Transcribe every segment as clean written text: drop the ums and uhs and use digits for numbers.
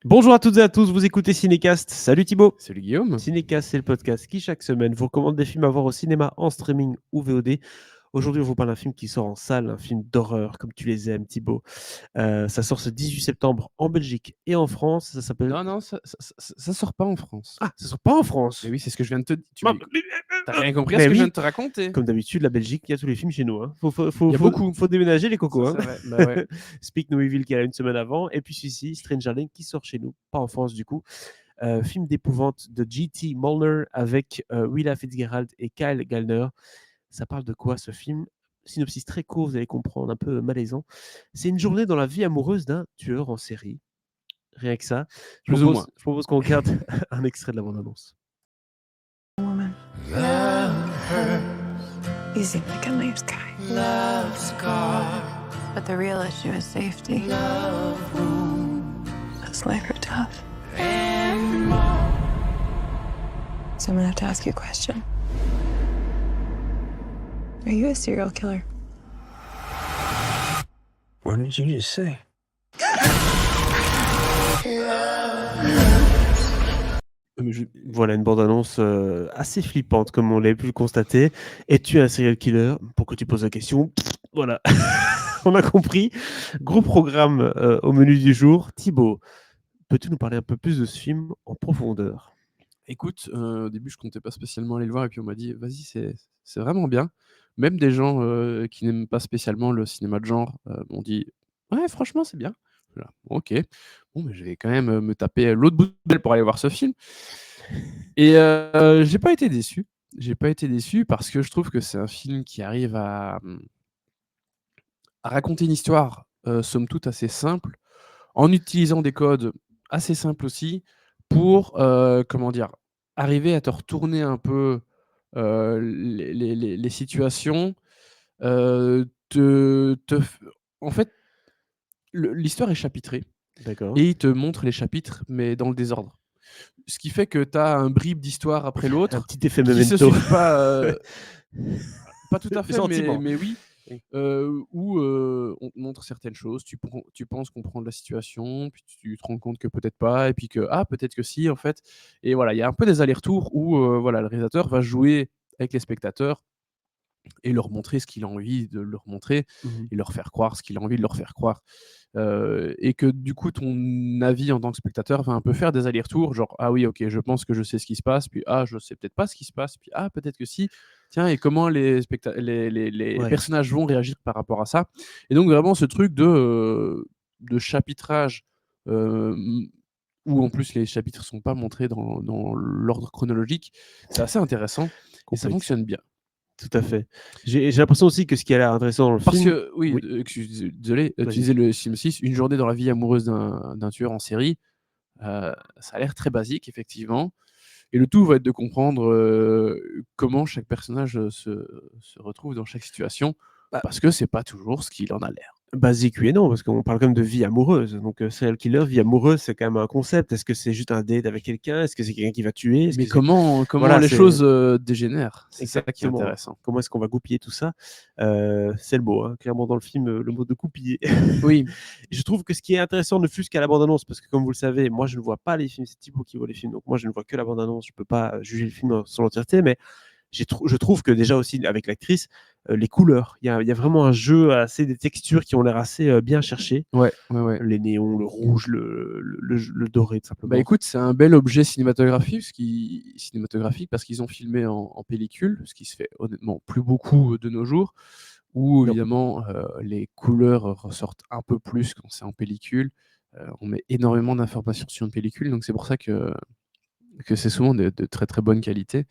Bonjour à toutes et à tous, vous écoutez Cinécast. Salut Thibaut. Salut Guillaume. Cinécast, c'est le podcast qui chaque semaine vous recommande des films à voir au cinéma, en streaming ou VOD. Aujourd'hui, on vous parle d'un film qui sort en salle, un film d'horreur comme tu les aimes Thibaut. Ça sort ce 18 septembre en Belgique et en France. Ça s'appelle... Non, ça sort pas en France. Ah, ça sort pas en France. Mais oui, c'est ce que je viens de te dire. Ah, T'as rien compris à mais ce que je viens oui, de te raconter. comme d'habitude, la Belgique, il y a tous les films chez nous. Hein. Il y a beaucoup. Faut déménager les Ça, cocos. Hein. c'est vrai. Bah ouais. Speak No Evil qui est là une semaine avant. Et puis celui-ci, Stranger Things, qui sort chez nous, pas en France du coup. Film d'épouvante de J.T. Mulner avec Willa Fitzgerald et Kyle Gallner. Ça parle de quoi ce film? Synopsis très court, vous allez comprendre, un peu malaisant. C'est une journée dans la vie amoureuse d'un tueur en série. Rien que ça. Plus ou moins. Je propose qu'on regarde un extrait de la bande-annonce. Woman. You seem like a nice guy. But the real issue is safety. Does life are tough. So I'm gonna have to ask you a question. Are you a serial killer? What did you just say? Voilà une bande-annonce assez flippante, comme on l'avait pu le constater. Es-tu un serial killer? Pourquoi tu poses la question? Voilà, on a compris. Gros programme au menu du jour. Thibaut, peux-tu nous parler un peu plus de ce film en profondeur? Écoute, au début, je comptais pas spécialement aller le voir et puis on m'a dit vas-y, c'est vraiment bien. Même des gens qui n'aiment pas spécialement le cinéma de genre m'ont dit ouais, franchement, c'est bien. Voilà. Ok. Bon, mais je vais quand même me taper l'autre bout de belle pour aller voir ce film. Et j'ai pas été déçu. J'ai pas été déçu parce que je trouve que c'est un film qui arrive à raconter une histoire, somme toute assez simple, en utilisant des codes assez simples aussi pour, comment dire? Arriver à te retourner un peu, les situations, te f en fait, l'histoire est chapitrée D'accord. et il te montre les chapitres, mais dans le désordre. Ce qui fait que tu as un bribe d'histoire après Un l'autre petit effet qui se Memento. suivent pas, pas tout à fait, Gentiment. mais oui, Oui. où, on te montre certaines choses, tu penses comprendre la situation, puis tu te rends compte que peut-être pas et puis que, ah, peut-être que si, en fait. Et voilà, il y a un peu des allers-retours où, voilà, le réalisateur va jouer avec les spectateurs et leur montrer ce qu'il a envie de leur montrer Mmh. et leur faire croire ce qu'il a envie de leur faire croire. Et que du coup, ton avis en tant que spectateur va un peu faire des allers-retours, genre ah oui, ok, je pense que je sais ce qui se passe, puis ah, je sais peut-être pas ce qui se passe, puis ah, peut-être que si. Tiens, et comment les Ouais. personnages vont réagir par rapport à ça. Et donc, vraiment, ce truc de chapitrage euh, où en plus les chapitres sont pas montrés dans l'ordre chronologique, c'est assez intéressant et ça Complexe. fonctionne bien. Tout à fait. J'ai l'impression aussi que ce qui a l'air intéressant dans le Parce film. que, oui, Oui, désolé, tu vas-y. disais le Sim 6, une journée dans la vie amoureuse d'un tueur en série, ça a l'air très basique, effectivement. Et le tout va être de comprendre comment chaque personnage se retrouve dans chaque situation, Bah, parce que c'est pas toujours ce qu'il en a l'air. basique, oui et non, parce qu'on parle quand même de vie amoureuse. Donc, serial killer, vie amoureuse, c'est quand même un concept. Est-ce que c'est juste un date avec quelqu'un? Est-ce que c'est quelqu'un qui va tuer? Est-ce Mais que c'est... comment Voilà, les c'est choses dégénèrent, c'est ça qui est exactement. intéressant. Comment est-ce qu'on va goupiller tout ça? C'est le mot, hein, clairement dans le film, le mot de goupiller. Oui, Je trouve que ce qui est intéressant ne fût-ce qu'à la bande-annonce, parce que comme vous le savez, moi je ne vois pas les films, c'est Thibaut qui voit les films, donc moi je ne vois que la bande-annonce, je ne peux pas juger le film dans son entièreté, mais je trouve que déjà aussi avec l'actrice, les couleurs, il y a vraiment un jeu, assez des textures qui ont l'air assez bien cherchées. ouais, ouais, ouais. Les néons, le rouge, le doré, tout Bah simplement. écoute, c'est un bel objet cinématographique parce qu'ils ont filmé en pellicule, ce qui se fait honnêtement plus beaucoup de nos jours, où Non. évidemment les couleurs ressortent un peu plus quand c'est en pellicule. On met énormément d'informations sur une pellicule, donc c'est pour ça que c'est souvent de très très bonne qualité.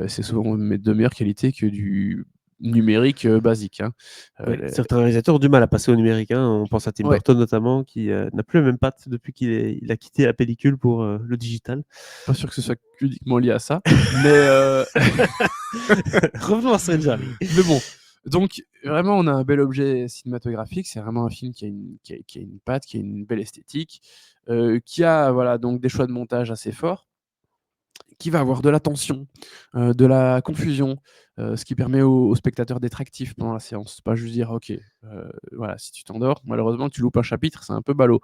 C'est souvent de meilleure qualité que du numérique basique, hein. Ouais, Les- certains réalisateurs ont du mal à passer au numérique, hein. On pense à Tim Ouais, Burton notamment, qui n'a plus la même patte depuis il a quitté la pellicule pour le digital. pas sûr que ce soit uniquement lié à ça, mais Revenons à Stranger Things. mais bon, donc vraiment, on a un bel objet cinématographique. C'est vraiment un film qui a une patte, qui a une belle esthétique, qui a voilà, donc des choix de montage assez forts, qui va avoir de la tension, de la confusion, ce qui permet aux spectateurs d'être actifs pendant la séance. Pas juste dire: «OK, voilà, si tu t'endors, malheureusement, tu loupes un chapitre, c'est un peu ballot».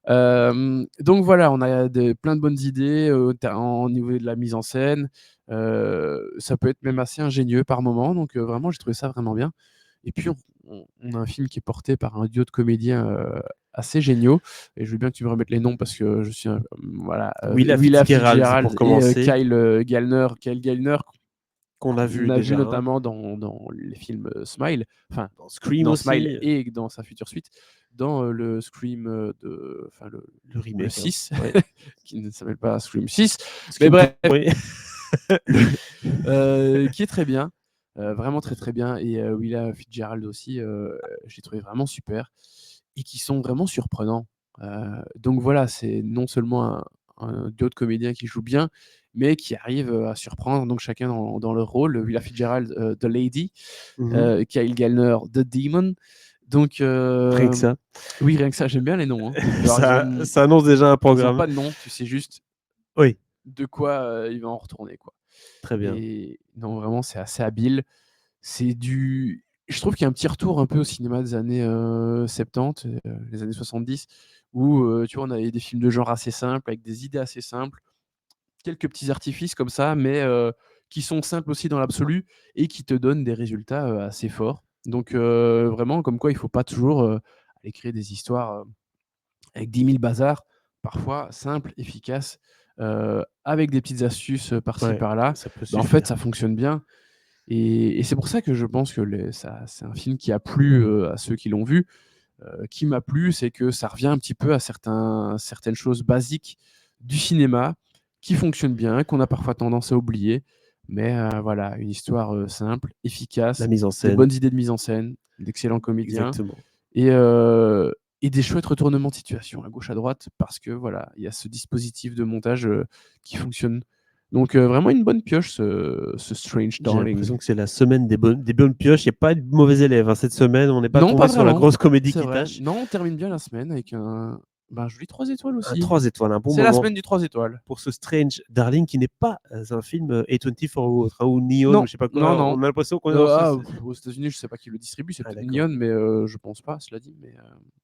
Donc voilà, on a plein de bonnes idées au niveau de la mise en scène. Ça peut être même assez ingénieux par moment. Donc vraiment, j'ai trouvé ça vraiment bien. Et puis, on a un film qui est porté par un duo de comédiens assez géniaux. Et je veux bien que tu me remettes les noms parce que je suis voilà, Willa Fitzgerald, pour et commencer. Kyle Gallner, Qu'on a on vu a déjà, vu hein. notamment dans les films Smile, enfin Dans Scream dans aussi, Smile et dans sa future suite, dans le Scream le le remake, hein. 6, Ouais. qui ne s'appelle pas Scream 6, mais Scream bref, 2, oui. qui est très bien, vraiment très très bien. Et Willa Fitzgerald aussi, je l'ai trouvé vraiment super et qui sont vraiment surprenants. Donc voilà, c'est non seulement un duo de comédiens qui joue bien, mais qui arrive à surprendre, donc chacun dans leur rôle. Willa Fitzgerald, The Lady, Mhm. Kyle Gallner, The Demon. Donc Rien que ça. oui, rien que ça, j'aime bien les noms, hein. Genre, Ça annonce déjà un ils ont programme. pas de nom, tu sais juste Oui, de quoi il va en retourner, quoi. très bien. Et non, vraiment, c'est assez habile. Je trouve qu'il y a un petit retour un peu au cinéma des années 70, les années 70, où tu vois, on avait des films de genre assez simples, avec des idées assez simples, quelques petits artifices comme ça, mais qui sont simples aussi dans l'absolu et qui te donnent des résultats assez forts. Donc vraiment, comme quoi il ne faut pas toujours aller créer des histoires avec 10 000 bazars, parfois simples, efficaces, avec des petites astuces par-ci Ouais, par-là. ça peut En fait, suffire. ça fonctionne bien. Et c'est pour ça que je pense que c'est un film qui a plu à ceux qui l'ont vu. Qui m'a plu, c'est que ça revient un petit peu à certaines choses basiques du cinéma qui fonctionnent bien, qu'on a parfois tendance à oublier. Mais voilà, une histoire simple, efficace, La mise en des scène, bonnes idées de mise en scène, d'excellents comédiens exactement. et, euh, et des chouettes retournements de situation à gauche à droite parce que voilà, il y a ce dispositif de montage qui fonctionne. Donc vraiment une bonne pioche, ce Strange J'ai Darling. l'impression que c'est la semaine des bonnes pioches. Il n'y a pas de mauvais élèves, hein, cette semaine. On n'est pas Non, tombé pas sur la vraiment, grosse comédie c'est qui vrai. tâche. Non, on termine bien la semaine avec un joli 3 étoiles Un aussi. 3 étoiles, un bon C'est la moment semaine du 3 étoiles. pour ce Strange Darling qui n'est pas un film A24 ou autre, hein, ou Neon, Non, ou je sais pas non, quoi. non. On a l'impression qu'on est dans Aux États-Unis, je sais pas qui le distribue, c'est Ah, peut-être d'accord. Neon, mais je pense pas, cela dit. Mais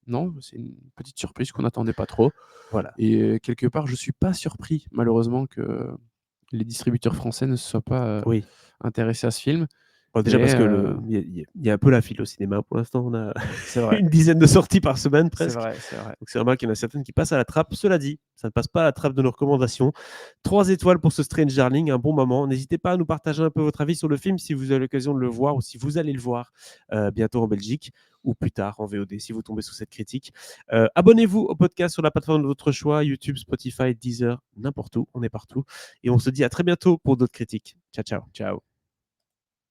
non, c'est une petite surprise qu'on n'attendait pas trop. Voilà. Et quelque part, je suis pas surpris, malheureusement, que les distributeurs français ne se soient pas Oui. intéressés à ce film. Bon, déjà parce Mais que il y a un peu la file au cinéma pour l'instant. On a c'est vrai, une dizaine de sorties par semaine c'est presque. vrai, c'est vrai. Donc c'est normal qu'il y en a certaines qui passent à la trappe. Cela dit, ça ne passe pas à la trappe de nos recommandations. 3 étoiles pour ce Strange Darling, un bon moment. N'hésitez pas à nous partager un peu votre avis sur le film si vous avez l'occasion de le voir ou si vous allez le voir bientôt en Belgique ou plus tard en VOD si vous tombez sous cette critique. Abonnez-vous au podcast sur la plateforme de votre choix, YouTube, Spotify, Deezer, n'importe où. On est partout. Et on se dit à très bientôt pour d'autres critiques. Ciao, ciao. Ciao.